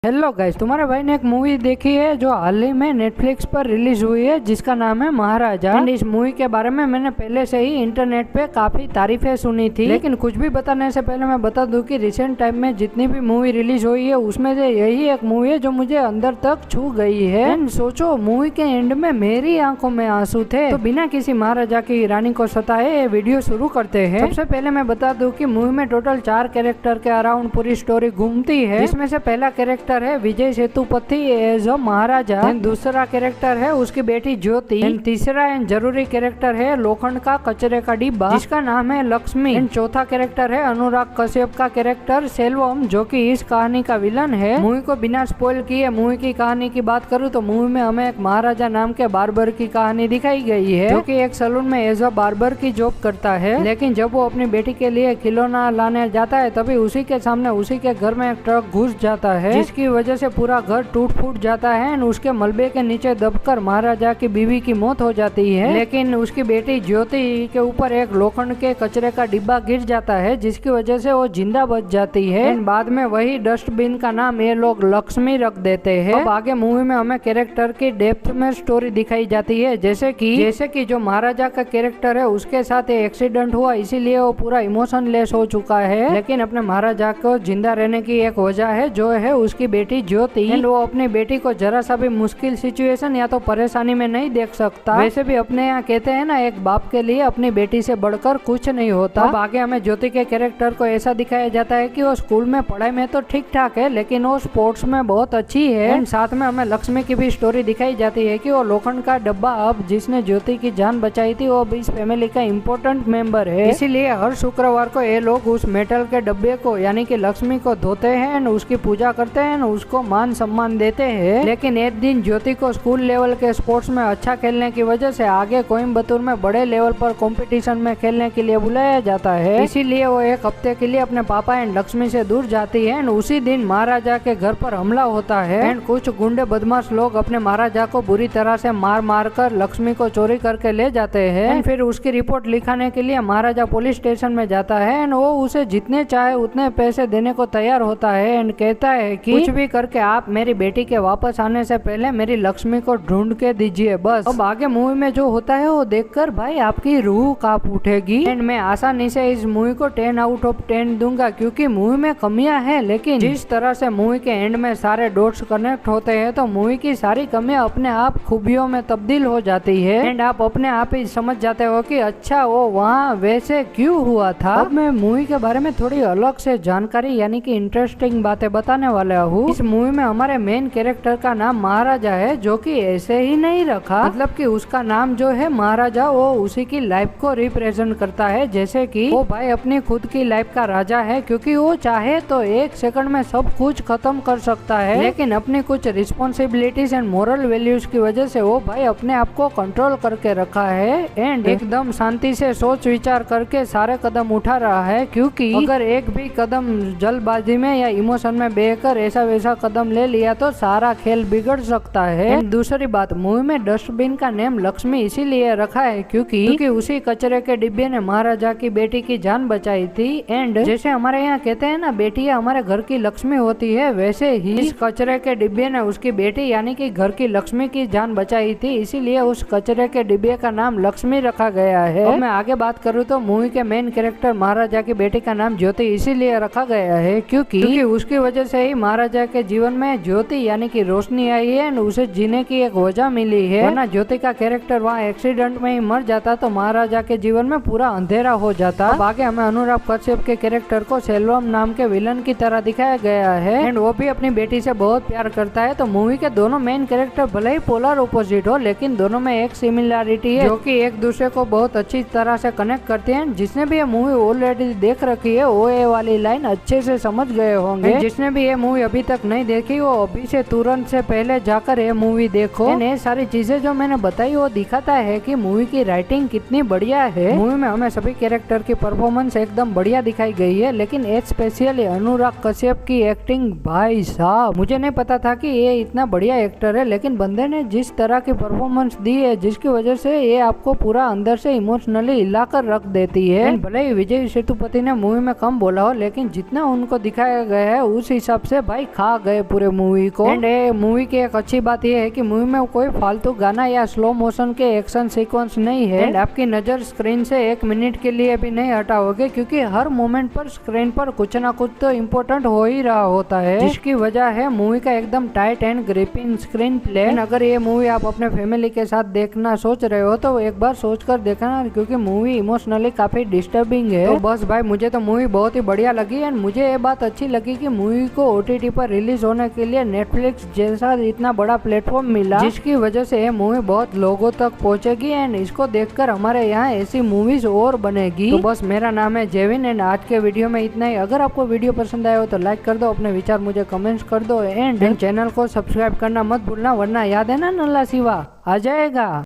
Hello guys, तुम्हारे भाई ने एक मूवी देखी है जो हाल ही में नेटफ्लिक्स पर रिलीज हुई है जिसका नाम है महाराजा। एंड इस मूवी के बारे में मैंने पहले से ही इंटरनेट पे काफी तारीफें सुनी थी, लेकिन कुछ भी बताने से पहले मैं बता दूं कि रिसेंट टाइम में जितनी भी मूवी रिलीज हुई है उसमें से यही एक मूवी है जो मुझे अंदर तक छू गई है। एंड सोचो, मूवी के एंड में मेरी आंखों में आंसू थे। तो बिना किसी महाराजा की रानी को सताए ये वीडियो शुरू करते हैं। सबसे पहले मैं बता दूं कि मूवी में टोटल 4 कैरेक्टर के अराउंड पूरी स्टोरी घूमती है, जिसमें से पहला कैरेक्टर है विजय सेतुपति एज अ महाराजा। दूसरा कैरेक्टर है उसकी बेटी ज्योति। तीसरा एंड जरूरी कैरेक्टर है लोखंड का कचरे का डिब्बा जिसका नाम है लक्ष्मी। एंड चौथा कैरेक्टर है अनुराग कश्यप का कैरेक्टर सेल्वम, जो कि इस कहानी का विलन है। मूवी को बिना स्पॉइल किए मूवी की कहानी की बात करूँ तो मूवी में हमें एक महाराजा नाम के बार्बर की कहानी दिखाई गई है, जो कि एक सैलून में एज अ बार्बर की जॉब करता है। लेकिन जब वो अपनी बेटी के लिए खिलौना लाने जाता है तभी उसी के सामने उसी के घर में एक ट्रक घुस जाता है, जिसकी वजह से पूरा घर टूट फूट जाता है। और उसके मलबे के नीचे दबकर महाराजा की बीवी की मौत हो जाती है। लेकिन उसकी बेटी ज्योति के ऊपर एक लोखंड के कचरे का डिब्बा गिर जाता है, जिसकी वजह से वो जिंदा बच जाती है। बाद में वही डस्टबिन का नाम ये लोग लक्ष्मी रख देते हैं। अब आगे मूवी में हमें कैरेक्टर की डेप्थ में स्टोरी दिखाई जाती है, जैसे कि जो महाराजा का कैरेक्टर है उसके साथ एक्सीडेंट हुआ, इसीलिए वो पूरा इमोशनलेस हो चुका है। लेकिन अपने महाराजा को जिंदा रहने की एक वजह है जो है उसकी बेटी ज्योति। एंड वो अपनी बेटी को जरा सा भी मुश्किल सिचुएशन या तो परेशानी में नहीं देख सकता। वैसे भी अपने यहाँ कहते हैं ना, एक बाप के लिए अपनी बेटी से बढ़कर कुछ नहीं होता। अब आगे हमें ज्योति के कैरेक्टर को ऐसा दिखाया जाता है कि वो स्कूल में पढ़ाई में तो ठीक ठाक है, लेकिन वो स्पोर्ट्स में बहुत अच्छी है। एंड साथ में हमें लक्ष्मी की भी स्टोरी दिखाई जाती है कि वो लोखंड का डब्बा अब जिसने ज्योति की जान बचाई थी वो इस फैमिली का इम्पोर्टेंट मेंबर है। इसीलिए हर शुक्रवार को ये लोग उस मेटल के डब्बे को यानी कि लक्ष्मी को धोते हैं, उसकी पूजा करते हैं, उसको मान सम्मान देते हैं। लेकिन एक दिन ज्योति को स्कूल लेवल के स्पोर्ट्स में अच्छा खेलने की वजह से आगे कोयम्बतूर में बड़े लेवल पर कंपटीशन में खेलने के लिए बुलाया जाता है। इसीलिए वो एक हफ्ते के लिए अपने पापा एंड लक्ष्मी से दूर जाती है। उसी दिन महाराजा के घर पर हमला होता है एंड कुछ गुंडे बदमाश लोग अपने महाराजा को बुरी तरह से मार कर लक्ष्मी को चोरी करके ले जाते हैं। फिर उसकी रिपोर्ट लिखाने के लिए महाराजा पुलिस स्टेशन में जाता है एंड वो उसे जितने चाहे उतने पैसे देने को तैयार होता है एंड कहता है कि कुछ भी करके आप मेरी बेटी के वापस आने से पहले मेरी लक्ष्मी को ढूंढ के दीजिए बस। अब आगे मूवी में जो होता है वो देखकर भाई आपकी रूह कांप उठेगी। एंड मैं आसानी से इस मूवी को 10 आउट ऑफ 10 दूंगा, क्योंकि मूवी में कमियां हैं, लेकिन जिस तरह से मूवी के एंड में सारे डॉट्स कनेक्ट होते हैं तो मूवी की सारी कमियां अपने आप खूबियों में तब्दील हो जाती है। एंड आप अपने आप ही समझ जाते हो कि अच्छा वो वहाँ वैसे क्यों हुआ था। अब मैं मूवी के बारे में थोड़ी अलग से जानकारी यानी कि इंटरेस्टिंग बातें बताने वाला हूँ। इस मूवी में हमारे मेन कैरेक्टर का नाम महाराजा है, जो कि ऐसे ही नहीं रखा, मतलब कि उसका नाम जो है महाराजा वो उसी की लाइफ को रिप्रेजेंट करता है। जैसे कि वो भाई अपनी खुद की लाइफ का राजा है, क्योंकि वो चाहे तो 1 सेकंड में सब कुछ खत्म कर सकता है, लेकिन अपनी कुछ रिस्पॉन्सिबिलिटीज एंड मोरल वैल्यूज की वजह से वो भाई अपने आप को कंट्रोल करके रखा है एंड एकदम शांति से सोच विचार करके सारे कदम उठा रहा है। क्योंकि अगर एक भी कदम जल्दबाजी में या इमोशन में बहकर ऐसा वैसा कदम ले लिया तो सारा खेल बिगड़ सकता है। दूसरी बात, मूवी में डस्टबिन का नेम लक्ष्मी इसीलिए रखा है क्योंकि उसी कचरे के डिब्बे ने महाराजा की बेटी की जान बचाई थी। एंड जैसे हमारे यहाँ कहते हैं ना, बेटियां हमारे घर की लक्ष्मी होती है, वैसे ही इस कचरे के डिब्बे ने उसकी बेटी यानी कि घर की लक्ष्मी की जान बचाई थी, इसीलिए उस कचरे के डिब्बे का नाम लक्ष्मी रखा गया है। अब मैं आगे बात करूँ तो मूवी के मेन कैरेक्टर महाराजा की बेटी का नाम ज्योति इसीलिए रखा गया है क्योंकि उसकी वजह से ही महाराजा के जीवन में ज्योति यानी कि रोशनी आई है और उसे जीने की एक वजह मिली है। वरना ज्योति का कैरेक्टर वहाँ एक्सीडेंट में ही मर जाता तो महाराजा के जीवन में पूरा अंधेरा हो जाता। अब आगे हमें अनुराग कश्यप के कैरेक्टर को सेल्वम नाम के विलन की तरह दिखाया गया है एंड वो भी अपनी बेटी से बहुत प्यार करता है। तो मूवी के दोनों मेन कैरेक्टर भले ही पोलर ऑपोजिट हो, लेकिन दोनों में एक सिमिलरिटी है जो कि एक दूसरे को बहुत अच्छी तरह से कनेक्ट करते हैं। जिसने भी ये मूवी ऑलरेडी देख रखी है वो ये वाली लाइन अच्छे से समझ गए होंगे। जिसने भी ये मूवी अभी तक नहीं देखी वो अभी से तुरंत से पहले जाकर ये मूवी देखो। ये सारी चीजें जो मैंने बताई वो दिखाता है कि मूवी की राइटिंग कितनी बढ़िया है। मूवी में हमें सभी कैरेक्टर की परफॉर्मेंस एकदम बढ़िया दिखाई गई है, लेकिन एक स्पेशली अनुराग कश्यप की एक्टिंग भाई साहब, मुझे नहीं पता था कि ये इतना बढ़िया एक्टर है, लेकिन बंदे ने जिस तरह की परफॉर्मेंस दी है जिसकी वजह से ये आपको पूरा अंदर से इमोशनली हिलाकर रख देती है। भले ही विजय सेतुपति ने मूवी में कम बोला हो, लेकिन जितना उनको दिखाया गया है उस हिसाब से भाई खा गए पूरे मूवी को। एंड मूवी की एक अच्छी बात यह है कि मूवी में कोई फालतू गाना या स्लो मोशन के एक्शन सीक्वेंस नहीं है। एंड आपकी नजर स्क्रीन से 1 मिनट के लिए भी नहीं हटाओगे, क्योंकि हर मोमेंट पर स्क्रीन पर कुछ ना कुछ तो इम्पोर्टेंट हो ही रहा होता है, जिसकी वजह है मूवी का एकदम tight and gripping screen play. अगर ये मूवी आप अपने फैमिली के साथ देखना सोच रहे हो तो एक बार सोच कर देखना, क्योंकि मूवी इमोशनली काफी डिस्टर्बिंग है। तो बस भाई मुझे तो मूवी बहुत ही बढ़िया लगी। एंड मुझे ये बात अच्छी लगी कि मूवी को OTT पर रिलीज होने के लिए नेटफ्लिक्स जैसा इतना बड़ा प्लेटफॉर्म मिला, जिसकी वजह से ये मूवी बहुत लोगों तक पहुंचेगी एंड इसको देखकर हमारे यहाँ ऐसी मूवीज और बनेगी। तो बस मेरा नाम है जेविन एंड आज के वीडियो में इतना ही। अगर आपको वीडियो पसंद आया हो तो लाइक कर दो, अपने विचार मुझे कमेंट्स कर दो एंड चैनल को सब्सक्राइब करना मत भूलना, वरना याद है ना नल्ला सिवा आ जाएगा।